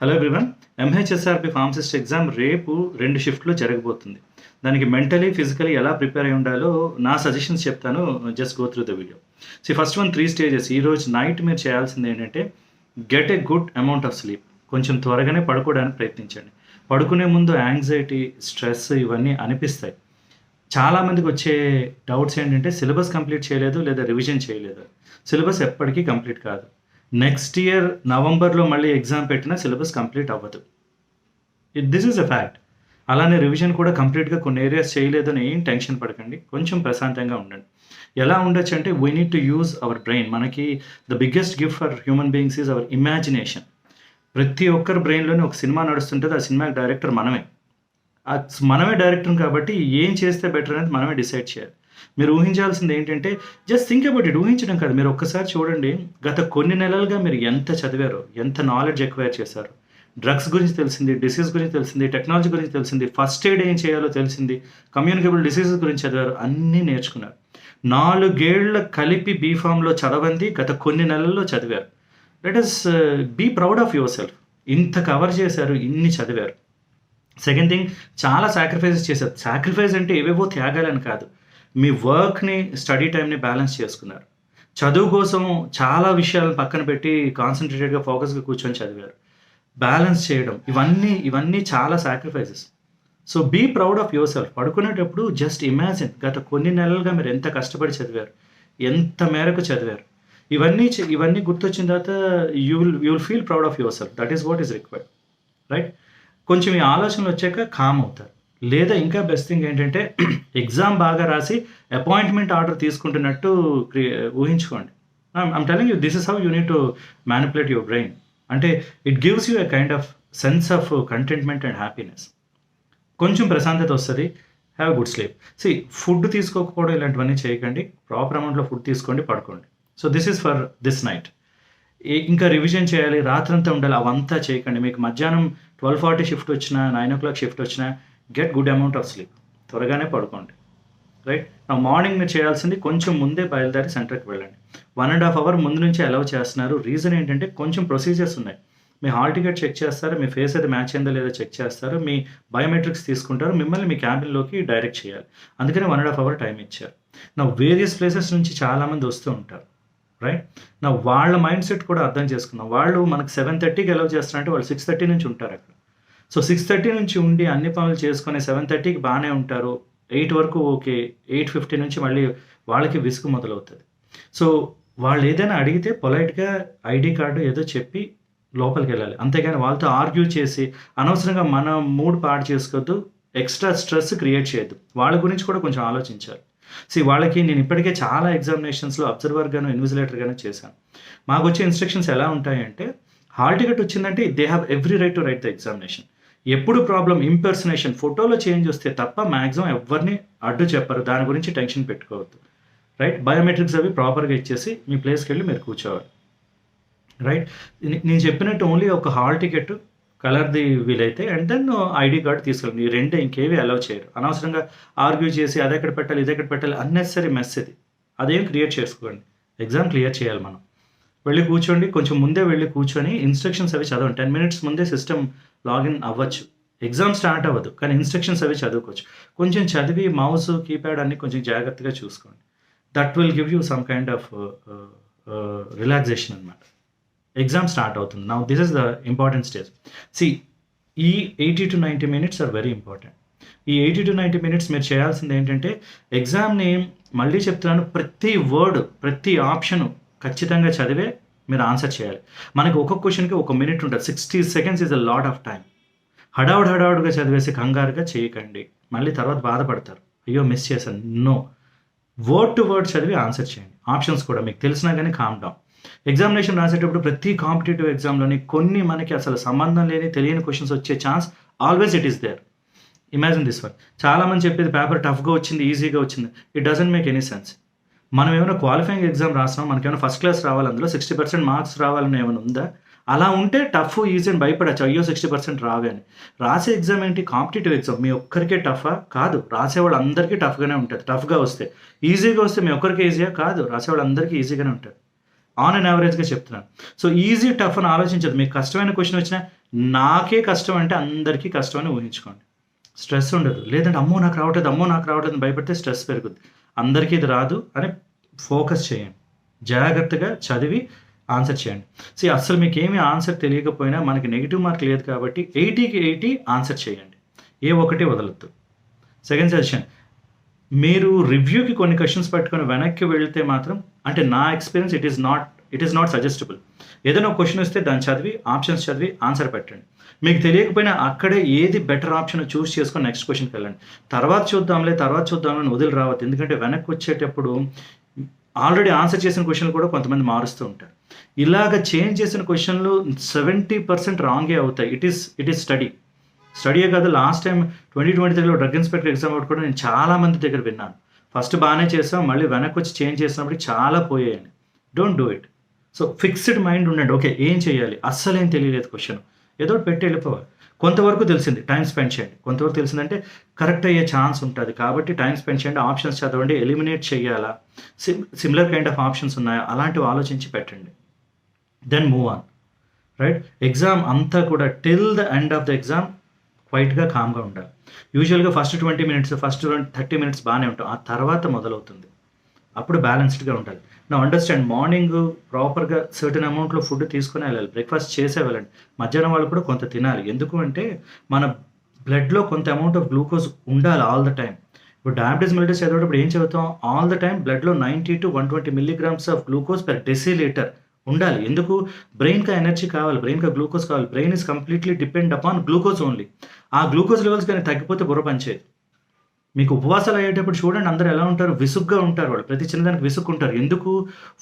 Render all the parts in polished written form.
Hello everyone. MHSRB pharmacist exam రేపు 2 షిఫ్ట్‌లో జరగబోతుంది. దానికి మెంటలీ, ఫిజికల్లీ ఎలా ప్రిపేర్ అయ్యి ఉండాలో నా సజెషన్స్ చెప్తాను. Just go through the video. First one 3 stages. ఈరోజు నైట్ మీరు చేయాల్సింది ఏంటంటే get a good amount of sleep. కొంచెం త్వరగానే పడుకోవడానికి ప్రయత్నించండి. పడుకునే ముందు యాంగ్జైటీ, స్ట్రెస్ ఇవన్నీ అనిపిస్తాయి. చాలామందికి వచ్చే డౌట్స్ ఏంటంటే సిలబస్ కంప్లీట్ చేయలేదు లేదా రివిజన్ చేయలేదు. సిలబస్ ఎప్పటికీ కంప్లీట్ కాదు. నెక్స్ట్ ఇయర్ నవంబర్లో మళ్ళీ ఎగ్జామ్ పెట్టినా సిలబస్ కంప్లీట్ అవ్వదు. This is a fact. అలానే రివిజన్ కూడా కంప్లీట్గా కొన్ని ఏరియాస్ చేయలేదని ఏం టెన్షన్ పడకండి. కొంచెం ప్రశాంతంగా ఉండండి. ఎలా ఉండొచ్చు అంటే we need to use our brain. మనకి the biggest gift for human beings is our imagination. ప్రతి ఒక్కరి బ్రెయిన్లోనే ఒక సినిమా నడుస్తుంటుంది. ఆ సినిమాకి డైరెక్టర్ మనమే. మనమే డైరెక్టర్ కాబట్టి ఏం చేస్తే బెటర్ అనేది మనమే డిసైడ్ చేయాలి. మీరు ఊహించాల్సింది ఏంటంటే జస్ట్ థింక్ అబౌట్ ఇట్. ఊహించడం కాదు, మీరు ఒక్కసారి చూడండి. గత కొన్ని నెలలుగా మీరు ఎంత చదివారో, ఎంత నాలెడ్జ్ ఎక్వైర్ చేశారు. డ్రగ్స్ గురించి తెలిసింది, డిసీజ్ గురించి తెలిసింది, టెక్నాలజీ గురించి తెలిసింది, ఫస్ట్ ఎయిడ్ ఏం చేయాలో తెలిసింది, కమ్యూనికేబుల్ డిసీజెస్ గురించి చదివారు, అన్నీ నేర్చుకున్నారు. 4 ఏళ్ల కలిపి బీఫామ్లో చదవండి గత కొన్ని నెలల్లో చదివారు. Let us be proud of your self. ఇంత కవర్ చేశారు, ఇన్ని చదివారు. సెకండ్ థింగ్, చాలా సాక్రిఫైసెస్ చేశారు. సాక్రిఫైస్ అంటే ఏవేవో త్యాగాలని కాదు, మీ వర్క్ని, స్టడీ టైంని బ్యాలెన్స్ చేసుకున్నారు. చదువు కోసం చాలా విషయాలను పక్కన పెట్టి కాన్సన్ట్రేటెడ్గా, ఫోకస్గా కూర్చొని చదివారు. బ్యాలెన్స్ చేయడం, ఇవన్నీ చాలా sacrifices. So be proud of your self. పడుకునేటప్పుడు జస్ట్ ఇమాజిన్ గత కొన్ని నెలలుగా మీరు ఎంత కష్టపడి చదివారు, ఎంత మేరకు చదివారు. ఇవన్నీ గుర్తొచ్చిన తర్వాత you will feel proud of your self. That is what is required, right? కొంచెం ఈ ఆలోచనలు వచ్చాక కామ్ అవుతారు. లేదా ఇంకా బెస్ట్ థింగ్ ఏంటంటే ఎగ్జామ్ బాగా రాసి అపాయింట్మెంట్ ఆర్డర్ తీసుకుంటున్నట్టు ఊహించుకోండి. I'm telling you, this is how you need to manipulate your brain. అంటే it gives you a kind of sense of contentment and happiness. కొంచెం ప్రశాంతత వస్తుంది. Have good sleep. ఫుడ్ తీసుకోకపోవడం ఇలాంటివన్నీ చేయకండి. ప్రాపర్ అమౌంట్లో ఫుడ్ తీసుకోండి, పడుకోండి. So this is for this night. ఇంకా రివిజన్ చేయాలి, రాత్రంతా ఉండాలి, అవంతా చేయకండి. మీకు మధ్యాహ్నం 12:40 షిఫ్ట్ వచ్చినా, 9 o'clock షిఫ్ట్ వచ్చినా, get good amount of sleep. త్వరగానే పడుకోండి, రైట్? నా మార్నింగ్ మీరు చేయాల్సింది కొంచెం ముందే బయలుదేరి సెంటర్కి వెళ్ళండి. 1.5 hour ముందు నుంచి అలౌ చేస్తున్నారు. రీజన్ ఏంటంటే కొంచెం ప్రొసీజర్స్ ఉన్నాయి. మీ హాల్ టికెట్ చెక్ చేస్తారు, మీ ఫేస్ అయితే మ్యాచ్ అయిందో లేదో చెక్ చేస్తారు, మీ బయోమెట్రిక్స్ తీసుకుంటారు, మిమ్మల్ని మీ క్యాబిన్లోకి డైరెక్ట్ చేయాలి. అందుకని 1.5 hour టైం ఇచ్చారు. నా వేరియస్ ప్లేసెస్ నుంచి చాలామంది వస్తూ ఉంటారు, రైట్? నా వాళ్ళ మైండ్ సెట్ కూడా అర్థం చేసుకున్నాం. వాళ్ళు మనకు 7:30కి అలౌ చేస్తారంటే వాళ్ళు 6:30 నుంచి ఉంటారు అక్కడ. సో 6:30 నుంచి ఉండి అన్ని పనులు చేసుకొని 7:30కి బాగానే ఉంటారు. 8 వరకు ఓకే. 8:50 నుంచి మళ్ళీ వాళ్ళకి విసుగు మొదలవుతుంది. సో వాళ్ళు ఏదైనా అడిగితే పొలైట్గా ఐడి కార్డు ఏదో చెప్పి లోపలికి వెళ్ళాలి. అంతేగాని వాళ్ళతో ఆర్గ్యూ చేసి అనవసరంగా మన మూడ్ పాడు చేసుకోవద్దు. ఎక్స్ట్రా స్ట్రెస్ క్రియేట్ చేయొద్దు. వాళ్ళ గురించి కూడా కొంచెం ఆలోచించాలి. వాళ్ళకి నేను ఇప్పటికే చాలా ఎగ్జామినేషన్స్లో అబ్జర్వర్గాను, ఇన్విజిలేటర్గాను చేశాను. మాకు వచ్చే ఇన్స్ట్రక్షన్స్ ఎలా ఉంటాయంటే హాల్ టికెట్ వచ్చిందంటే they have every right to right the examination. ఎప్పుడు ప్రాబ్లం ఇంపర్సనేషన్, ఫోటోలో చేంజ్ వస్తే తప్ప మ్యాక్సిమం ఎవరిని అడ్డు చెప్పరు. దాని గురించి టెన్షన్ పెట్టుకోవద్దు, రైట్? బయోమెట్రిక్స్ అవి ప్రాపర్గా ఇచ్చేసి మీ ప్లేస్కి వెళ్ళి మీరు కూర్చోవాలి, రైట్? నేను చెప్పినట్టు ఓన్లీ ఒక హాల్ టికెట్ కలర్ది వీలైతే అండ్ దెన్ ఐడి కార్డు తీసుకెళ్ళండి. ఈ రెండే, ఇంకేవి అలౌ చేయరు. అనవసరంగా ఆర్గ్యూ చేసి అదెక్కడ పెట్టాలి, ఇదెక్కడ పెట్టాలి, అన్నెసరీ మెస్ ఇది. అదేం క్రియేట్ చేసుకోండి. ఎగ్జామ్ క్లియర్ చేయాలి మనం. వెళ్ళి కూర్చోండి. కొంచెం ముందే వెళ్ళి కూర్చొని ఇన్స్ట్రక్షన్స్ అవి చదవండి. 10 minutes ముందే సిస్టమ్ లాగిన్ అవ్వచ్చు. ఎగ్జామ్ స్టార్ట్ అవ్వదు, కానీ ఇన్స్ట్రక్షన్స్ అవి చదువుకోవచ్చు. కొంచెం చదివి మౌస్, కీప్యాడ్ అన్ని కొంచెం జాగ్రత్తగా చూసుకోండి. That will give you some kind of relaxation అనమాట. ఎగ్జామ్ స్టార్ట్ అవుతుంది. Now this is the important stage. ఈ 80 to 90 minutes are very important. ఈ 80 to 90 minutes మీరు చేయాల్సింది ఏంటంటే ఎగ్జామ్ని, మళ్ళీ చెప్తున్నాను, ప్రతి వర్డ్, ప్రతి ఆప్షను ఖచ్చితంగా చదివే మీరు ఆన్సర్ చేయాలి. మనకి ఒక్కొక్క క్వశ్చన్కి 1 minute ఉంటుంది. 60 seconds is a lot of time. హడావుడిగా చదివేసి కంగారుగా చేయకండి. మళ్ళీ తర్వాత బాధపడతారు, అయ్యో మిస్ చేశాను. నో, వర్డ్ టు వర్డ్ చదివి ఆన్సర్ చేయండి. ఆప్షన్స్ కూడా మీకు తెలిసినా కానీ కామ్ డౌన్. ఎగ్జామినేషన్ రాసేటప్పుడు ప్రతి కాంపిటేటివ్ ఎగ్జామ్లోని కొన్ని మనకి అసలు సంబంధం లేని, తెలియని క్వశ్చన్స్ వచ్చే chance always it is there. Imagine this one. చాలామంది చెప్పేది పేపర్ టఫ్గా వచ్చింది, ఈజీగా వచ్చింది. It doesn't make any sense. మనం ఏమైనా క్వాలిఫైయింగ్ ఎగ్జామ్ రాస్తున్నాం, మనకేమైనా ఫస్ట్ క్లాస్ రావాలి, అందులో 60% మార్క్స్ రావాలని ఏమైనా ఉందా? అలా ఉంటే టఫ్, ఈజీ అని భయపడచ్చు. అయ్యో 60% రావే అని. రాసే ఎగ్జామ్ ఏంటి? Competitive exam. మీ ఒక్కరికే టఫా? కాదు. రాసేవాళ్ళు అందరికీ టఫ్గానే ఉంటుంది. టఫ్గా వస్తే, ఈజీగా వస్తే మీ ఒక్కరికి ఈజీగా? కాదు, రాసేవాళ్ళు అందరికీ ఈజీగానే ఉంటుంది. ఆన్ అండ్ యావరేజ్గా చెప్తున్నాను. సో ఈజీ, టఫ్ అని ఆలోచించదు. మీకు కష్టమైన క్వశ్చన్ వచ్చినా నాకే కష్టం అంటే అందరికీ కష్టం అని ఊహించుకోండి. స్ట్రెస్ ఉండదు. లేదంటే అమ్మో నాకు రావట్లేదు, అమ్మో నాకు రావట్లేదు అని భయపడితే స్ట్రెస్ పెరుగుద్ది. అందరికీ ఇది రాదు అని ఫోకస్ చేయండి. జాగ్రత్తగా చదివి ఆన్సర్ చేయండి. అస్సలు మీకేమి ఆన్సర్ తెలియకపోయినా మనకి నెగిటివ్ మార్క్ లేదు కాబట్టి 80కి 80 ఆన్సర్ చేయండి. ఏ ఒక్కటి వదలొద్దు. సెకండ్ సజెషన్, మీరు రివ్యూకి కొన్ని క్వశ్చన్స్ పట్టుకొని వెనక్కి వెళ్తే మాత్రం, అంటే నా experience it is not suggestible. ఏదైనా ఒక క్వశ్చన్ వస్తే దాన్ని చదివి ఆప్షన్స్ చదివి ఆన్సర్ పెట్టండి. మీకు తెలియకపోయినా అక్కడే ఏది బెటర్ ఆప్షన్ చూస్ చేసుకొని నెక్స్ట్ క్వశ్చన్కి వెళ్ళండి. తర్వాత చూద్దాంలే అని వదిలి రావద్దు. ఎందుకంటే వెనక్కి వచ్చేటప్పుడు ఆల్రెడీ ఆన్సర్ చేసిన క్వశ్చన్లు కూడా కొంతమంది మారుస్తూ ఉంటారు. ఇలాగ చేంజ్ చేసిన క్వశ్చన్లు 70% రాంగే అవుతాయి. ఇట్ ఈస్ స్టడీయే కాదు. లాస్ట్ టైం 2023లో డ్రగ్ ఇన్స్పెక్టర్ ఎగ్జామ్ ఒకటి కూడా నేను చాలా మంది దగ్గర విన్నాను. ఫస్ట్ బాగానే చేసాం, మళ్ళీ వెనక్కి వచ్చి చేంజ్ చేసినప్పుడు చాలా పోయాయని. Don't do it. Fixed mind ఉండండి. ఓకే, ఏం చేయాలి, అస్సలేం తెలియలేదు క్వశ్చన్, ఏదో పెట్టి వెళ్ళిపోవాలి. కొంతవరకు తెలిసింది, టైం స్పెండ్ చేయండి. కొంతవరకు తెలిసిందంటే కరెక్ట్ అయ్యే ఛాన్స్ ఉంటుంది కాబట్టి టైం స్పెండ్ చేయండి. ఆప్షన్స్ చదవండి. ఎలిమినేట్ చేయాలా, సిమిలర్ కైండ్ ఆఫ్ ఆప్షన్స్ ఉన్నాయా, అలాంటివి ఆలోచించి పెట్టండి. Then move on. Right? Exam అంతా కూడా till the end of the exam క్వైట్గా కామ్గా ఉండాలి. యూజువల్గా ఫస్ట్ 20 minutes, ఫస్ట్ 30 minutes బాగానే ఉంటాం, ఆ తర్వాత మొదలవుతుంది. అప్పుడు బ్యాలెన్స్డ్గా ఉండాలి. నా అండర్స్టాండ్, మార్నింగ్ ప్రాపర్గా సర్టన్ అమౌంట్లో ఫుడ్ తీసుకుని వెళ్ళాలి, బ్రేక్ఫాస్ట్ చేసే వెళ్ళండి. మధ్యాహ్నం వాళ్ళు కూడా కొంత తినాలి. ఎందుకు అంటే మన బ్లడ్లో కొంత అమౌంట్ ఆఫ్ గ్లూకోజ్ ఉండాలి ఆల్ ద టైం. ఇప్పుడు డయాబెటీస్ మెలిటస్ చదివేటప్పుడు ఏం చదువుతాం, ఆల్ ద టైం బ్లడ్లో 90 to 120 milligrams of glucose per deciliter ఉండాలి. ఎందుకు? బ్రెయిన్కి ఎనర్జీ కావాలి, బ్రెయిన్కి గ్లూకోజ్ కావాలి. Brain is completely depend upon glucose only. ఆ గ్లూకోజ్ లెవెల్స్ కానీ తగ్గిపోతే బుర్ర పనిచేయదు. మీకు ఉపవాసాలు అయ్యేటప్పుడు చూడండి, అందరూ ఎలా ఉంటారు, విసుగ్గా ఉంటారు. వాళ్ళు ప్రతి చిన్నదానికి విసుక్కుంటారు. ఎందుకు?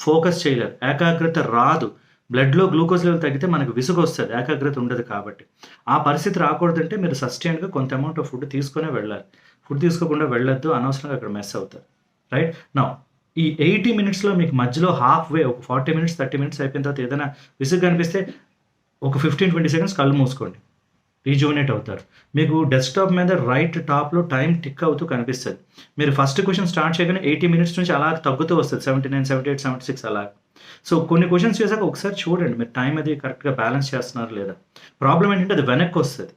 ఫోకస్ చేయలేరు, ఏకాగ్రత రాదు. బ్లడ్లో గ్లూకోజ్ లెవెల్ తగ్గితే మనకు విసుగు వస్తుంది, ఏకాగ్రత ఉండదు. కాబట్టి ఆ పరిస్థితి రాకూడదంటే మీరు సస్టైన్గా కొంత అమౌంట్ ఆఫ్ ఫుడ్ తీసుకునే వెళ్ళాలి. ఫుడ్ తీసుకోకుండా వెళ్ళొద్దు, అనవసరంగా అక్కడ మెస్ అవుతారు. రైట్? నౌ ఈ 80 minutesలో మీకు మధ్యలో హాఫ్ వే, ఒక 40 minutes 30 minutes అయిపోయిన తర్వాత ఏదైనా విసుగ్గా అనిపిస్తే ఒక 15-20 seconds కళ్ళు మూసుకోండి, రీజువనేట్ అవుతారు. మీకు డెస్క్టాప్ మీద రైట్ టాప్లో టైం టిక్ అవుతూ కనిపిస్తుంది. మీరు ఫస్ట్ క్వశ్చన్ స్టార్ట్ చేయగానే 80 minutes నుంచి అలా తగ్గుతూ వస్తుంది, 79, 78, 76 అలా. కొన్ని క్వశ్చన్స్ చేశాక ఒకసారి చూడండి మీరు టైం అది కరెక్ట్గా బ్యాలెన్స్ చేస్తున్నారు లేదా. ప్రాబ్లం ఏంటంటే అది వెనక్కి వస్తుంది.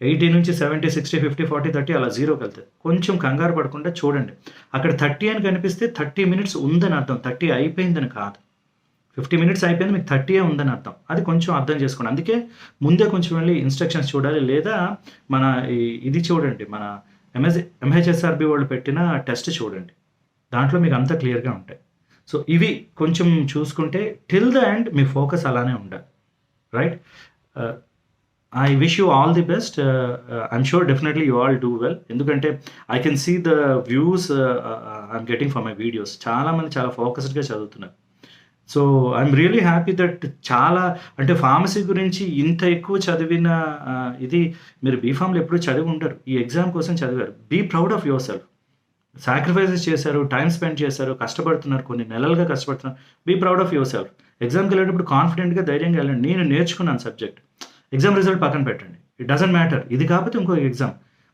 80 నుంచి 70, 60, 50, 40, 30 అలా జీరోకి వెళ్తుంది. కొంచెం కంగారు పడకుండా చూడండి. అక్కడ 30 అని కనిపిస్తే 30 minutes ఉందని అర్థం, 30 అయిపోయిందని కాదు. 50 minutes అయిపోయింది, మీకు 30 ఉందని అర్థం. అది కొంచెం అర్థం చేసుకోండి. అందుకే ముందే కొంచెం వెళ్ళి ఇన్స్ట్రక్షన్స్ చూడాలి, లేదా మన ఇది చూడండి, మన MHSRB వాళ్ళు పెట్టిన టెస్ట్ చూడండి, దాంట్లో మీకు అంతా క్లియర్గా ఉంటాయి. ఇవి కొంచెం చూసుకుంటే till the end me focus అలానే ఉండాలి. Right? I wish you all the best. I'm sure definitely you all do well. ఎందుకంటే I can see the views I'm getting from my videos. చాలామంది చాలా ఫోకస్డ్గా చదువుతున్నారు. ఐఎమ్ రియలీ హ్యాపీ దట్ చాలా, అంటే pharmacy గురించి ఇంత ఎక్కువ చదివిన ఇది మీరు బీఫామ్లో ఎప్పుడూ చదివి ఉంటారు, ఈ ఎగ్జామ్ కోసం చదివారు. Be proud of your self. Sacrifices చేశారు, టైం స్పెండ్ చేశారు, కష్టపడుతున్నారు, కొన్ని నెలలుగా కష్టపడుతున్నారు. Be proud of your self. ఎగ్జామ్కి వెళ్ళేటప్పుడు కాన్ఫిడెంట్గా ధైర్యంగా వెళ్ళండి. నేను నేర్చుకున్నాను సబ్జెక్ట్. ఎగ్జామ్ రిజల్ట్ పక్కన పెట్టండి, ఇట్ డజంట్ మ్యాటర్. ఇది కాకపోతే ఇంకో exam.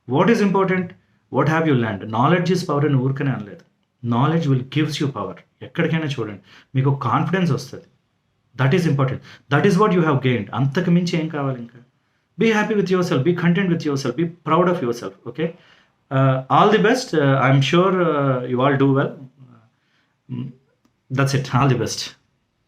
What is important? What have you land? Knowledge is power అని ఊరికనే అనలేదు. Knowledge will gives you power. ఎక్కడికైనా చూడండి, మీకు కాన్ఫిడెన్స్ వస్తుంది. That is important. That is what you have gained. అంతకు మించి ఏం కావాలి ఇంకా? Be happy with your self, be content with your self, be proud of your self. Okay, all the best. I'm sure you all do well. That's it. All the best.